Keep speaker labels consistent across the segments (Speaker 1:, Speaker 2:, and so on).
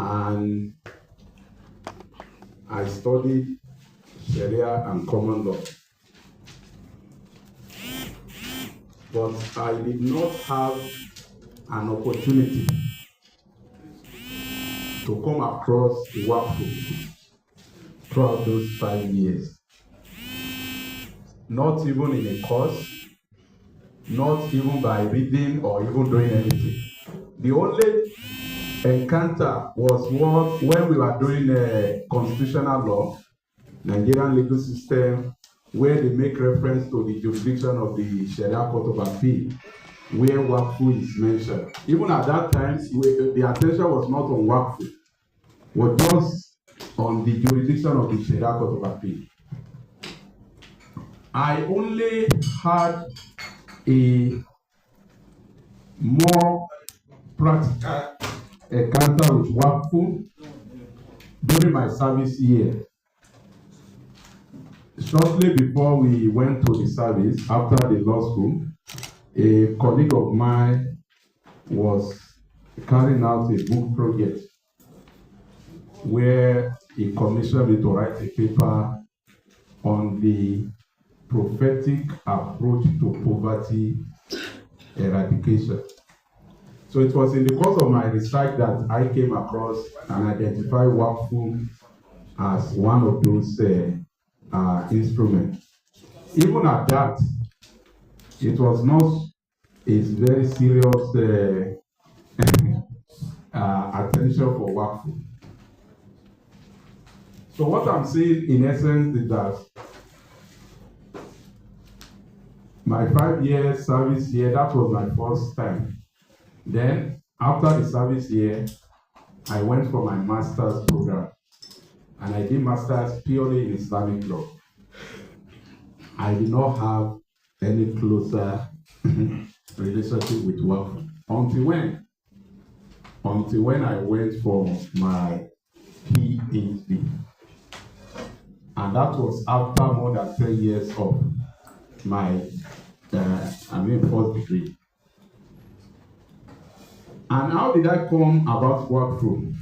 Speaker 1: and I studied Sharia and common law. But I did not have an opportunity to come across Waqf throughout those 5 years. Not even in a course, not even by reading or even doing anything. The only encounter was when we were doing constitutional law, Nigerian legal system, where they make reference to the jurisdiction of the Sharia Court of Appeal, where Waqf is mentioned. Even at that time, the attention was not on Waqf, was just on the jurisdiction of the Sharia Court of Appeal. I only had a more practical encounter with Waqf during my service year. Shortly before we went to the service, after the law school, a colleague of mine was carrying out a book project where he commissioned me to write a paper on the prophetic approach to poverty eradication. So it was in the course of my research that I came across and identified Waqf as one of those instruments. Even at that, it was not a very serious attention for Waqf. So what I'm saying in essence is that my 5-year service year, that was my first time. Then, after the service year, I went for my master's program. And I did master's purely in Islamic law. I did not have any closer relationship with Waqf. Until when? Until when I went for my PhD. And that was after more than 10 years of my first degree. And how did I come about Waqf?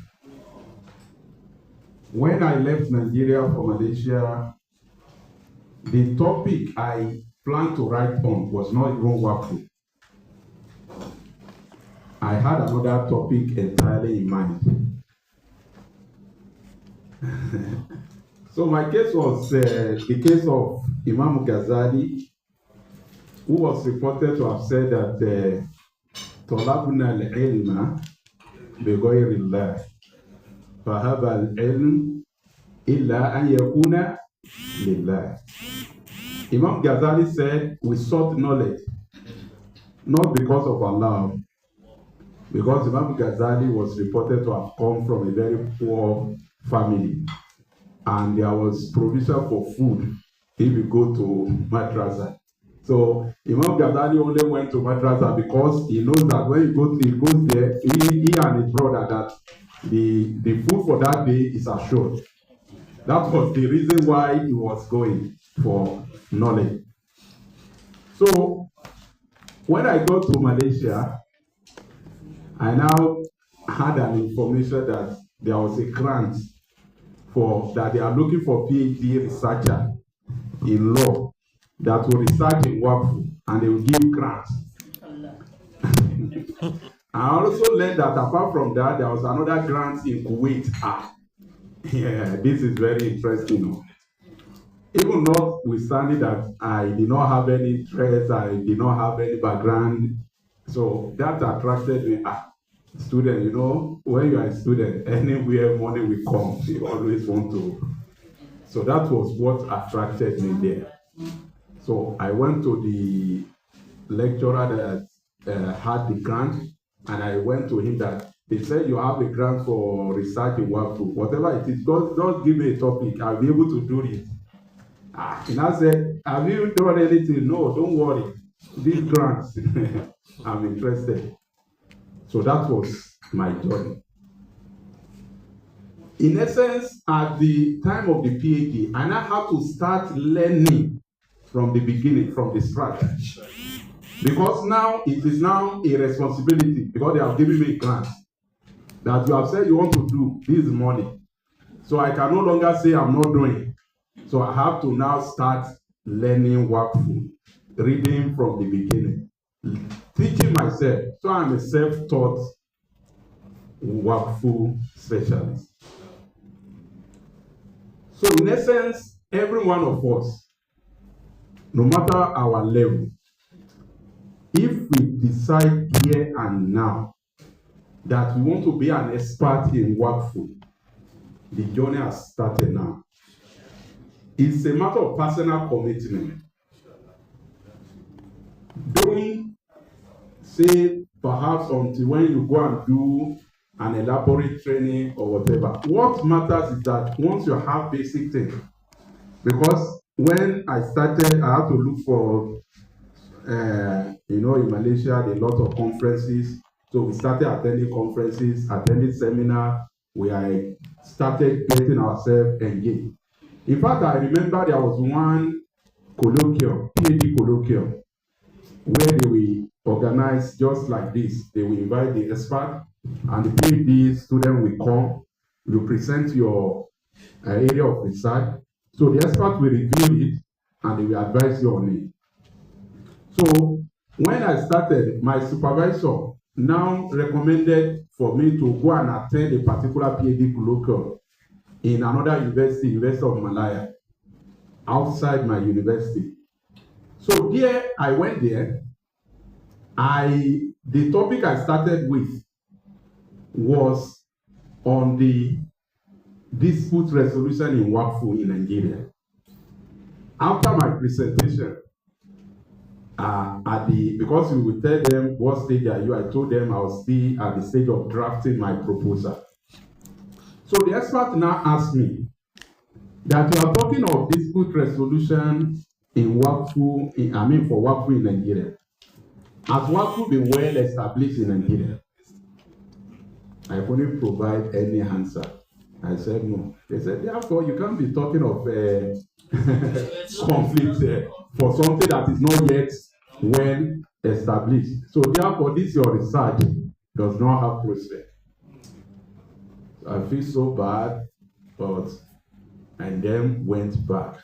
Speaker 1: When I left Nigeria for Malaysia, the topic I planned to write on was not even Waqf. I had another topic entirely in mind. So my case was the case of Imam Ghazali, who was reported to have said that طلبنا العلم بغير الله فهب العلم إلا أن يكون لله. Imam Ghazali said, we sought knowledge not because of Allah, because Imam Ghazali was reported to have come from a very poor family, and there was provision for food if you go to madrasa. So Imam Ghazali only went to madrasa because he knows that when he goes there, he and his brother, that the food for that day is assured. That was the reason why he was going for knowledge. So when I got to Malaysia, I now had an information that there was a grant that they are looking for PhD researcher in law that will research in Waqf, and they will give grants. I also learned that apart from that, there was another grant in Kuwait. Yeah, this is very interesting. Even notwithstanding that I did not have any interest, I did not have any background, so that attracted me. Student, when you are a student, anywhere money will come, you always want to. So that was what attracted me there. So I went to the lecturer that had the grant, and I went to him that they said, you have a grant for research in Waqf, whatever it is, just give me a topic, I'll be able to do it. And I said, have you done anything? No, don't worry. These grants, I'm interested. So that was my journey. In essence, at the time of the PhD, I now have to start learning from the beginning, from the start. Because now, it is now a responsibility, because they have given me grants. that you have said you want to do this morning. So I can no longer say I'm not doing. So I have to now start learning Waqf, reading from the beginning, teaching myself. So I'm a self-taught Waqf specialist. So in essence, every one of us, no matter our level, if we decide here and now that we want to be an expert in Waqf, the journey has started now. It's a matter of personal commitment. Don't say perhaps until when you go and do an elaborate training or whatever. What matters is that once you have basic things, because when I started, I had to look for, in Malaysia, there are a lot of conferences. So we started attending conferences, attending seminars. We started getting ourselves engaged. In fact, I remember there was one colloquium, PhD colloquium, where they will organize just like this. They will invite the expert, and the PhD student will come. You present your area of research. So the expert will review it, and they will advise you on it. So when I started, my supervisor now recommended for me to go and attend a particular PhD colloquium in another university, University of Malaya, outside my university. So there, I went there. The topic I started with was on the dispute resolution in Waqf in Nigeria. After my presentation, because we would tell them what stage are you, I told them I was still at the stage of drafting my proposal. So the expert now asked me that you are talking of dispute resolution in Waqf, for Waqf in Nigeria. Has Waqf been well established in Nigeria? I couldn't provide any answer. I said no. They said, therefore, you can't be talking of conflict for something that is not yet well established. So therefore, this your research does not have prospect. I feel so bad, and then went back.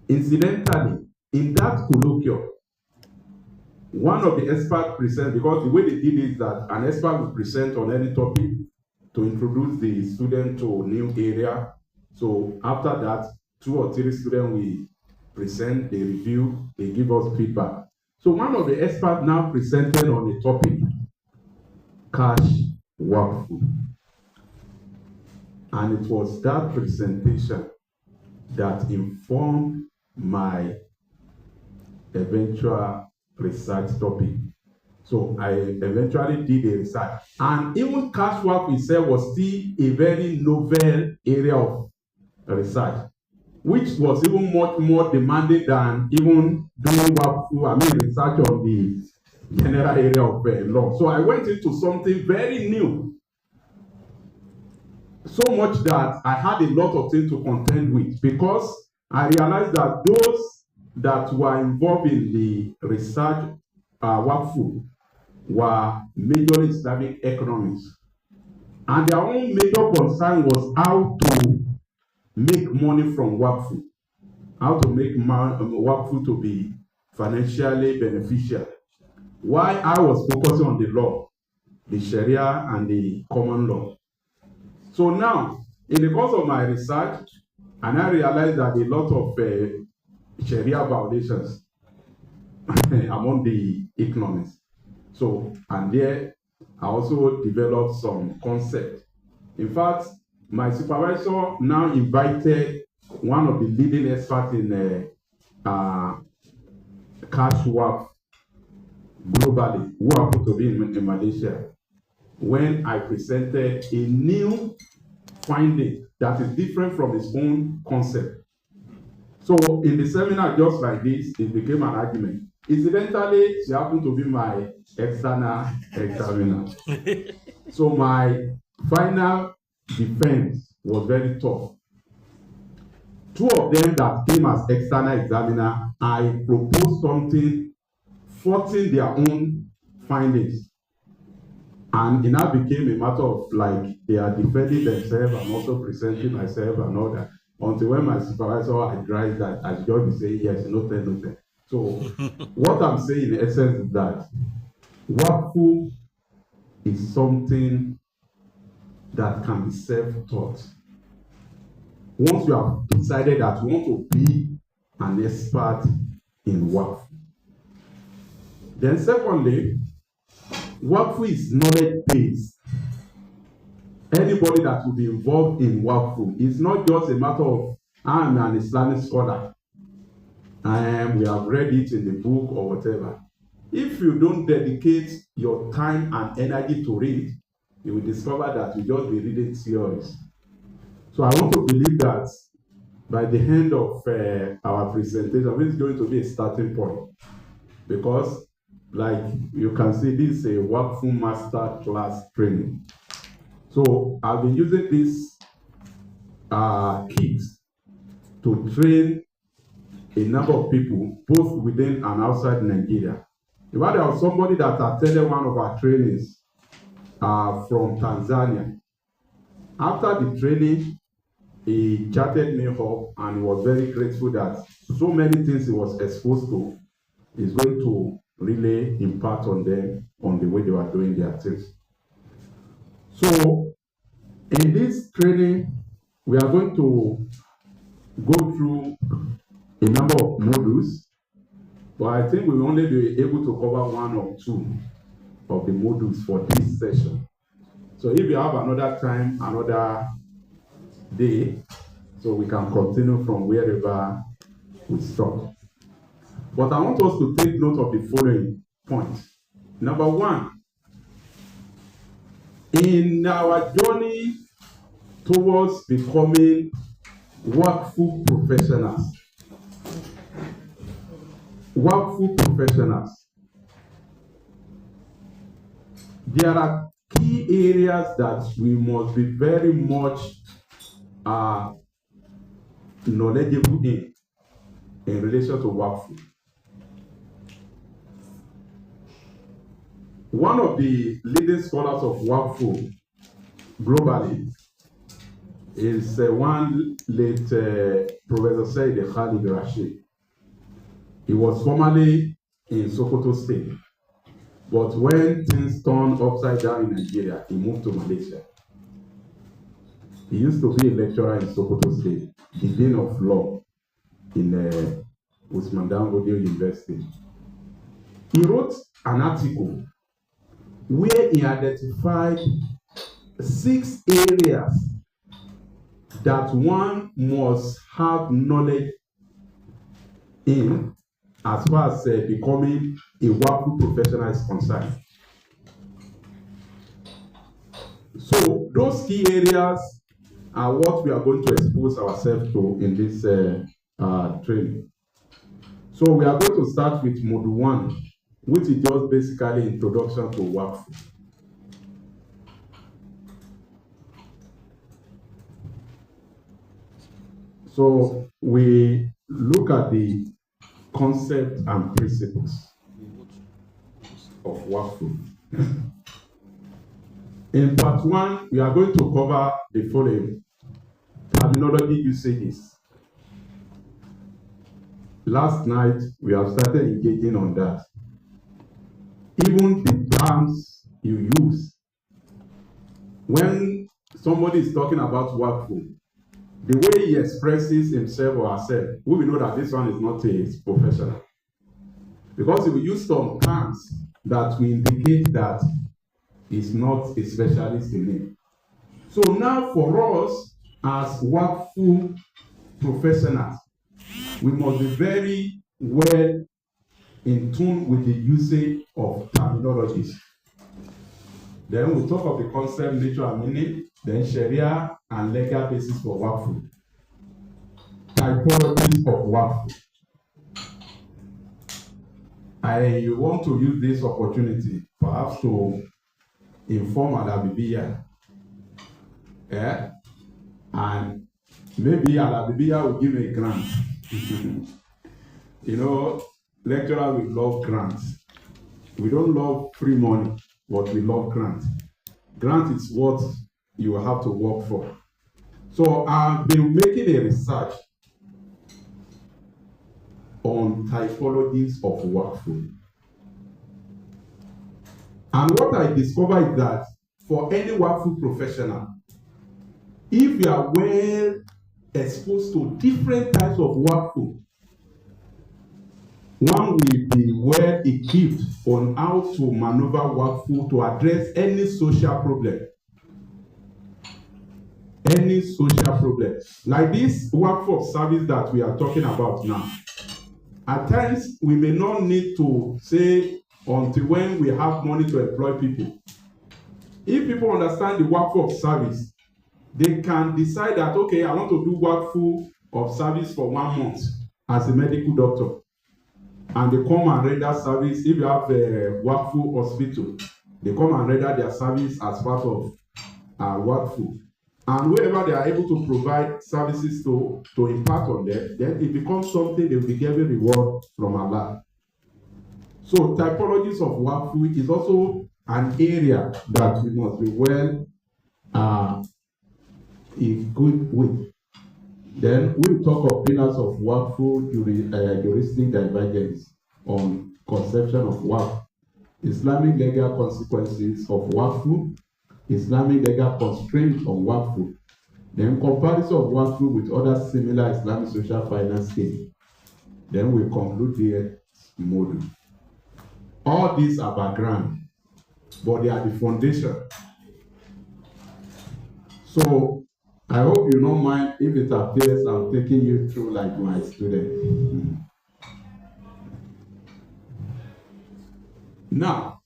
Speaker 1: Incidentally, in that colloquium, one of the experts present, because the way they did is that an expert will present on any topic to introduce the student to a new area. So after that, 2 or 3 students will present, they review, they give us feedback. So one of the experts now presented on the topic, cash Waqf. And it was that presentation that informed my eventual research topic. So I eventually did a research. And even cash Waqf itself was still a very novel area of research, which was even much more demanding than even doing research on the general area of law. So I went into something very new. So much that I had a lot of things to contend with, because I realized that those that were involved in the research Waqf were majorly Islamic economists. And their own major concern was how to make money from Waqf, how to make Waqf to be financially beneficial. While I was focusing on the law, the Sharia and the common law. So now, in the course of my research, and I realized that a lot of Sharia violations among the economists. So, and there, I also developed some concepts. In fact, my supervisor now invited one of the leading experts in cash Waqf globally, who happened to be in Malaysia, when I presented a new finding that is different from his own concept. So in the seminar, just like this, it became an argument. Incidentally, she happened to be my external examiner. So my final defense was very tough. 2 of them that came as external examiner, I proposed something faulting their own findings. And it now became a matter of like they are defending themselves and also presenting myself and all that. Until when my supervisor advised that I should just be saying yes, no tell, no tell. So what I'm saying in essence is that Waqf is something that can be self-taught. Once you have decided that you want to be an expert in Waqf. Then secondly, Waqf is knowledge-based. Anybody that will be involved in Waqf is not just a matter of I'm an Islamic scholar and we have read it in the book or whatever. If you don't dedicate your time and energy to read, you will discover that you just be reading theories. So I want to believe that by the end of our presentation, this is going to be a starting point, because like you can see, this is a Waqf master class training. So I've been using this kit to train a number of people, both within and outside Nigeria. In fact, there was somebody that attended one of our trainings from Tanzania. After the training, he chatted me up and he was very grateful that so many things he was exposed to is going to really impact on them on the way they were doing their things. So in this training, we are going to go through a number of modules, but I think we will only be able to cover one or two of the modules for this session. So if you have another time, another day, so we can continue from wherever we stop. But I want us to take note of the following points. Number one, in our journey towards becoming Waqf professionals, there are key areas that we must be very much knowledgeable in relation to Waqf. One of the leading scholars of Waqf globally is one late Professor Said Khalid Rashid. He was formerly in Sokoto State, but when things turned upside down in Nigeria, he moved to Malaysia. He used to be a lecturer in Sokoto State, the Dean of Law in Usman Dangote University. He wrote an article where he identified 6 areas that one must have knowledge in as far as becoming a Waqf professional is concerned. So those key areas are what we are going to expose ourselves to in this training. So we are going to start with Module 1, which is just basically introduction to Waqf. So we look at the concept and principles of Waqf. In part 1, we are going to cover the following: terminology usages. Last night, we have started engaging on that. Even the terms you use. When somebody is talking about Waqf, the way he expresses himself or herself, we will know that this one is not a professional. Because he will use some terms that will indicate that he's not a specialist in it. So now for us as Waqf professionals, we must be very well in tune with the usage of terminologies. Then we'll talk of the concept, nature and meaning, then Sharia and legal basis for Waqf. Typologies of Waqf. I want to use this opportunity perhaps to inform AL-HABIBIYYAH. And maybe AL-HABIBIYYAH will give me a grant. You know, lecturers will love grants. We don't love free money, but we love grants. grant is what you have to work for. So I've been making a research on typologies of Waqf. And what I discovered is that for any Waqf professional, if you are well exposed to different types of Waqf, one will be well equipped on how to maneuver Waqf to address any social problem. Any social problem. Like this Waqf of service that we are talking about now. At times, we may not need to say until when we have money to employ people. If people understand the Waqf of service, they can decide that, okay, I want to do Waqf of service for 1 month as a medical doctor. And they come and render service. If you have a Waqf hospital, they come and render their service as part of Waqf. And wherever they are able to provide services to impart on them, then it becomes something they will be given reward from Allah. So typologies of Waqf is also an area that we must be well equipped with. Then we'll talk of pillars of Waqf juristic divergence on conception of Waqf, Islamic legal consequences of Waqf, Islamic legal constraints on Waqf, then comparison of Waqf with other similar Islamic social finance schemes. Then we conclude the module. All these are background, but they are the foundation. So I hope you don't mind if it appears I'm taking you through like my student. Now,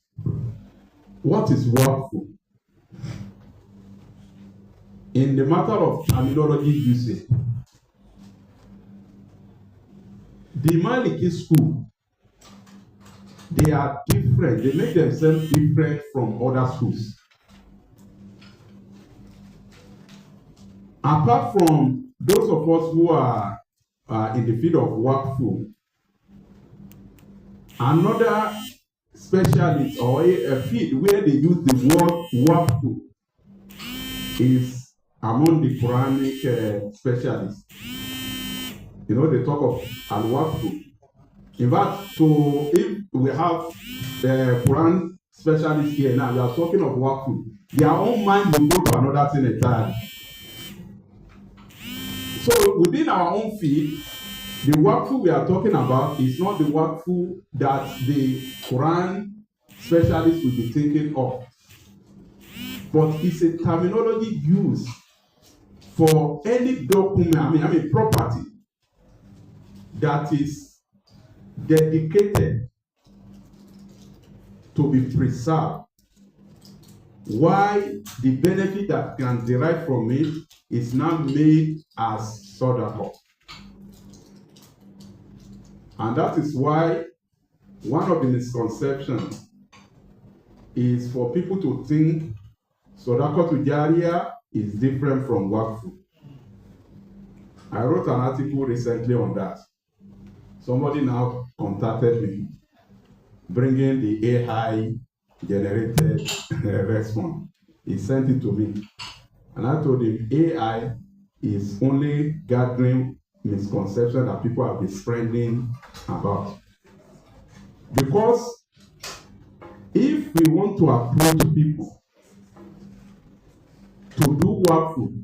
Speaker 1: what is Waqf? In the matter of terminology usage, the Maliki school, they are different. They make themselves different from other schools. Apart from those of us who are in the field of Waqf, another specialist or a field where they use the word Waqf is among the Quranic specialists. You know, they talk of Al-Waqf. In fact, so if we have the Quran specialists here now, we are talking of Waqf, their own mind will go to another thing entirely. So within our own field, the Waqf we are talking about is not the Waqf that the Quran specialists will be thinking of, but it's a terminology used for any document, I mean property that is dedicated to be preserved, why the benefit that can derive from it is now made as sadaqah. And that is why one of the misconceptions is for people to think sadaqah to jariyah is different from Waqf. I wrote an article recently on that. Somebody now contacted me, bringing the AI generated response. He sent it to me. And I told him AI is only gathering misconception that people have been spreading about. Because if we want to approach people to do Waqf,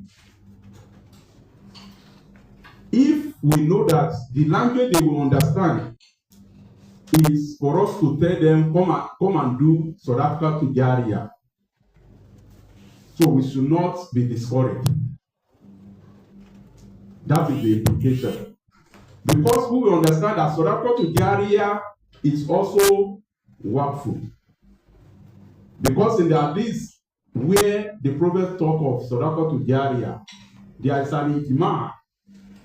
Speaker 1: if we know that the language they will understand is for us to tell them, come and do sadaqah to jariyah. So we should not be discouraged. That is the implication. Because we will understand that sadaqah to jariyah is also Waqf. Because in the hadith where the Prophet talk of sadaqah to jariyah, there is an ijma',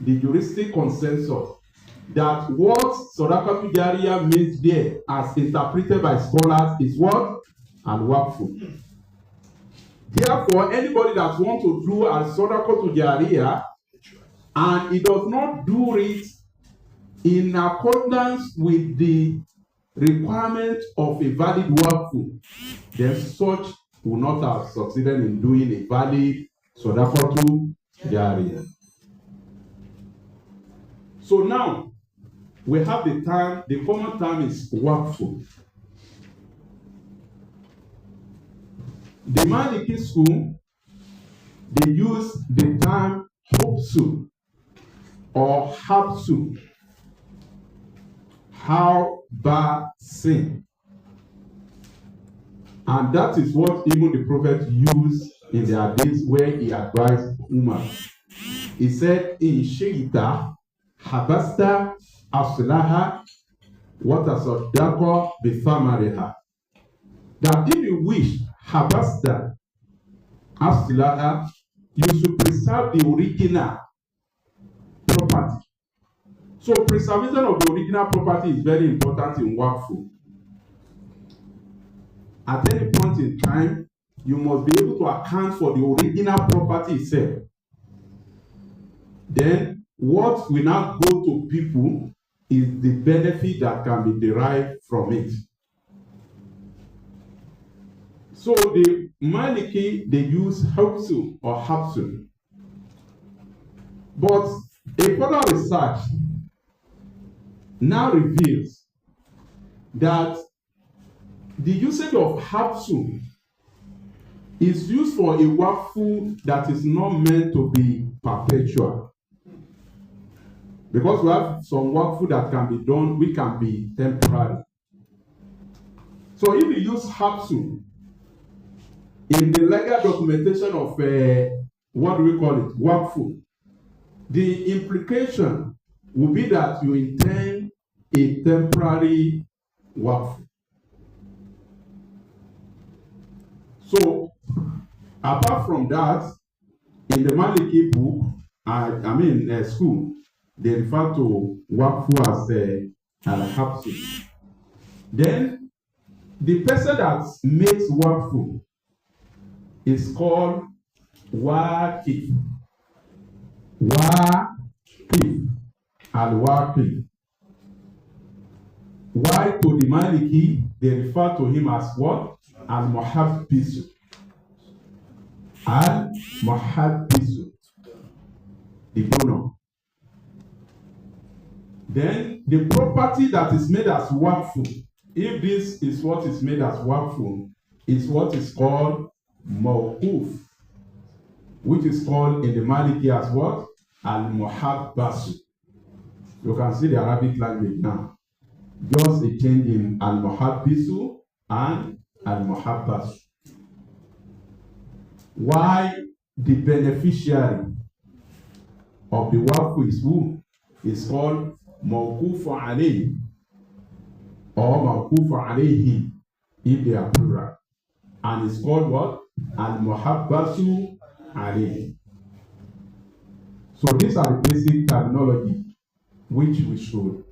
Speaker 1: the juristic consensus, that what sadaqah to jariyah means there, as interpreted by scholars, is what? Al-Waqf. Therefore, anybody that wants to do a sadaqah to jariyah and he does not do it in accordance with the requirement of a valid Waqf, then such will not have succeeded in doing a valid Sadaqatu Jariyah. So now we have the term, the common term is Waqf. The Maliki school, they use the term Hubsu or Habsu. How ba sin. And that is what even the prophet used in their days where he advised Umar. He said, in Shayita, Habasta Aslaha, what a Sadaqa Bithamariha. That if you wish, Habasta Aslaha, you should preserve the original property. So preservation of the original property is very important in Waqf. At any point in time, you must be able to account for the original property itself. Then what will now go to people is the benefit that can be derived from it. So the Maliki, they use Hubsu or Habsu. But a further research now reveals that the usage of Habsu is used for a Waqf that is not meant to be perpetual. Because we have some Waqf that can be done, we can be temporary. So if you use Habsu in the legal documentation of what do we call it, Waqf, the implication will be that you intend a temporary Waqf. So, apart from that, in the Maliki book, school, they refer to Waqf as Al-Habsu. Then, the person that makes Waqf is called Waqif. Waqif. Al-Waqif. Why to the Maliki, they refer to him as what? Al-Muhabbisu. Al-Muhabbisu. The donor. Then the property that is made as Waqf, if this is what is made as Waqf, is what is called Mawquf, which is called in the Maliki as what? Al-Muhabbasu. You can see the Arabic language now. Just a change in Al-Muhabbisu and Al-Muhabbasu. Why the beneficiary of the Waqf is who? Is called Mawqufu alayhi or Mawqufu alayhi if they are plural. And it's called what? Al-Muhabbasu alayhi. So these are the basic terminology which we should,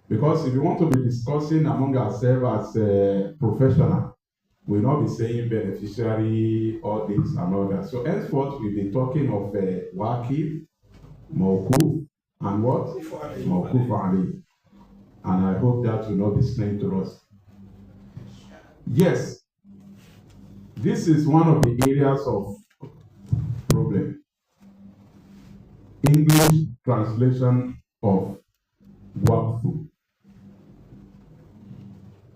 Speaker 1: because if we want to be discussing among ourselves as a professional, we'll not be saying beneficiary, all this and all that. So henceforth, we'll be talking of Waqif, Mawquf, and what? Mawquf alayhi. And I hope that will not be strange to us. Yes, this is one of the areas of problem. English translation of Waqf.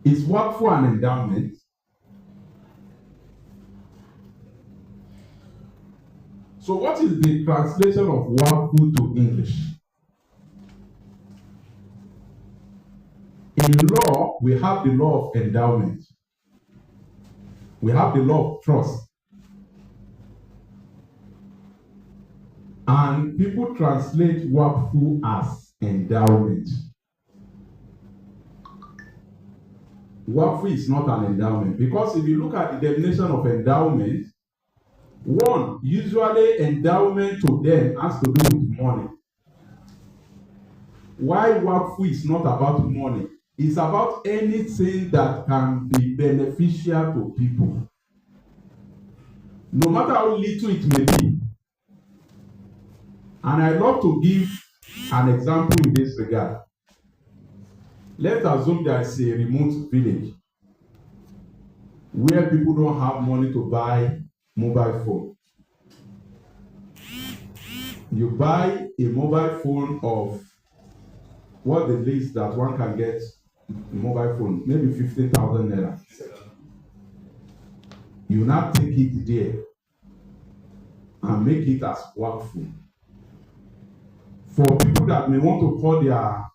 Speaker 1: Is Waqf an endowment? So what is the translation of Waqf to English? In law, we have the law of endowment. We have the law of trust. And people translate Waqf as endowment. Waqf is not an endowment, because if you look at the definition of endowment, one, usually endowment to them has to do with money. Why Waqf is not about money? It's about anything that can be beneficial to people, no matter how little it may be. And I love to give an example in this regard. Let's assume there is a remote village. where people don't have money to buy mobile phone. You buy a mobile phone of what the least that one can get a mobile phone, maybe 15,000 naira. You now take it there and make it as Waqf. For people that may want to call their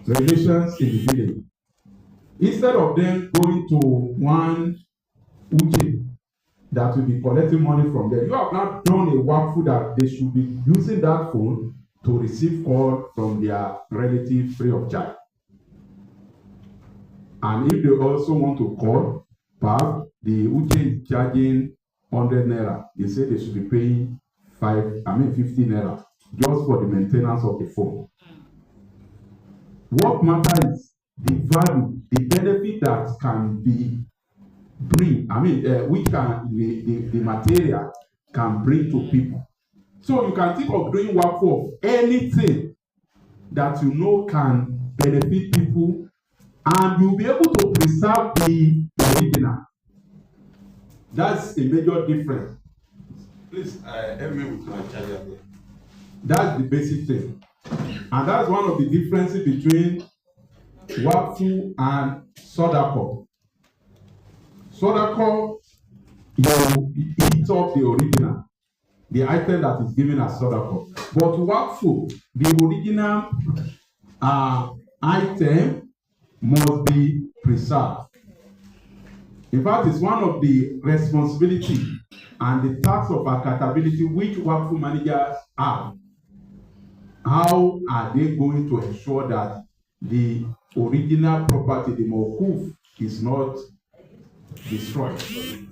Speaker 1: relations in the village, instead of them going to one uche that will be collecting money from them, you have now done a Waqf that they should be using that phone to receive call from their relatives free of charge. And if they also want to call, perhaps the uche is charging 100 naira. They say they should be paying 50 naira just for the maintenance of the phone. What matters is the value, the benefit that can be which can the material can bring to people. So you can think of doing work of anything that you know can benefit people, and you'll be able to preserve the original. That's a major difference. Please help me with my charger. That's the basic thing. And that's one of the differences between Waqf and Sadaqah. Sadaqah, you eat up the original, the item that is given as Sadaqah. But Waqf, the original item must be preserved. In fact, it's one of the responsibility and the task of accountability which Waqf managers have. How are they going to ensure that the original property, the mawquf, is not destroyed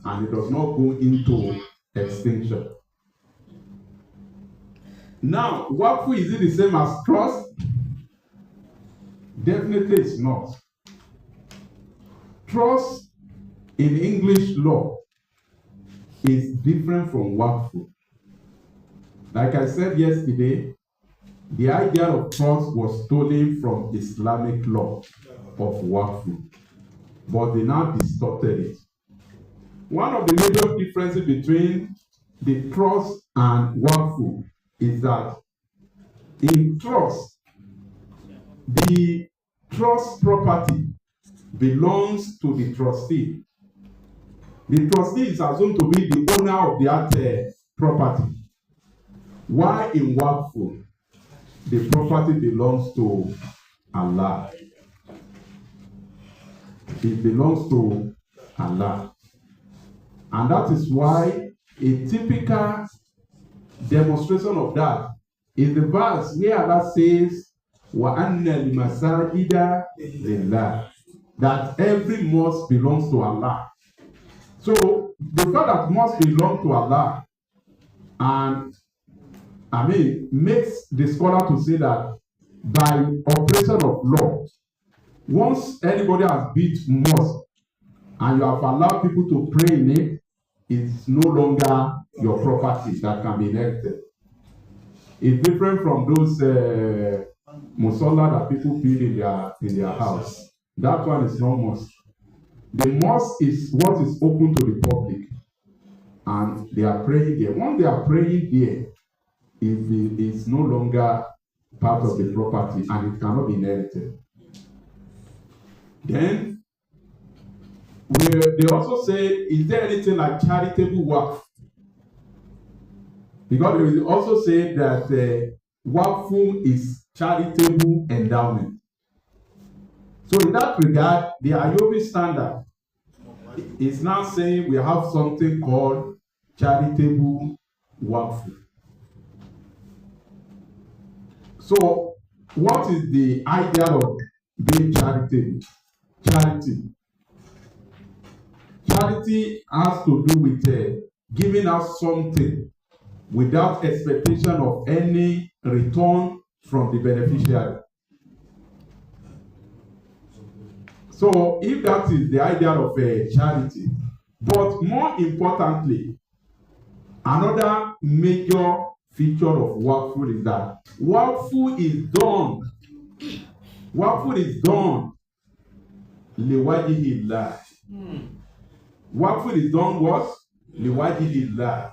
Speaker 1: and it does not go into extinction? Now, Waqf, is it the same as trust? Definitely it's not. Trust in English law is different from Waqf. Like I said yesterday, the idea of trust was stolen from Islamic law of Waqf, but they now distorted it. One of the major differences between the trust and Waqf is that in trust, the trust property belongs to the trustee. The trustee is assumed to be the owner of that property. While in Waqf, the property belongs to Allah. It belongs to Allah. And that is why a typical demonstration of that is the verse where Allah says, وَأَنَّ الْمَسَاجِدَ لِلَّهِ, that every mosque belongs to Allah. So the fact that mosque belong to Allah, and makes the scholar to say that by operation of law, once anybody has built mosque and you have allowed people to pray in it, it's no longer your property that can be erected. It's different from those musalla that people build in their house. That one is not mosque. The mosque is what is open to the public, and they are praying there. Once they are praying there, it's no longer part of the property and it cannot be inherited. Then they also say, is there anything like charitable work? Because they also say that Waqf is charitable endowment. So in that regard, the Ayobi standard is now saying we have something called charitable Waqf. So, what is the idea of being charitable? Charity has to do with giving us something without expectation of any return from the beneficiary. So, if that is the idea of charity, but more importantly, another major feature of Waqf is that Waqf is done liwajihillah. Waqf is done what? Liwajidillah.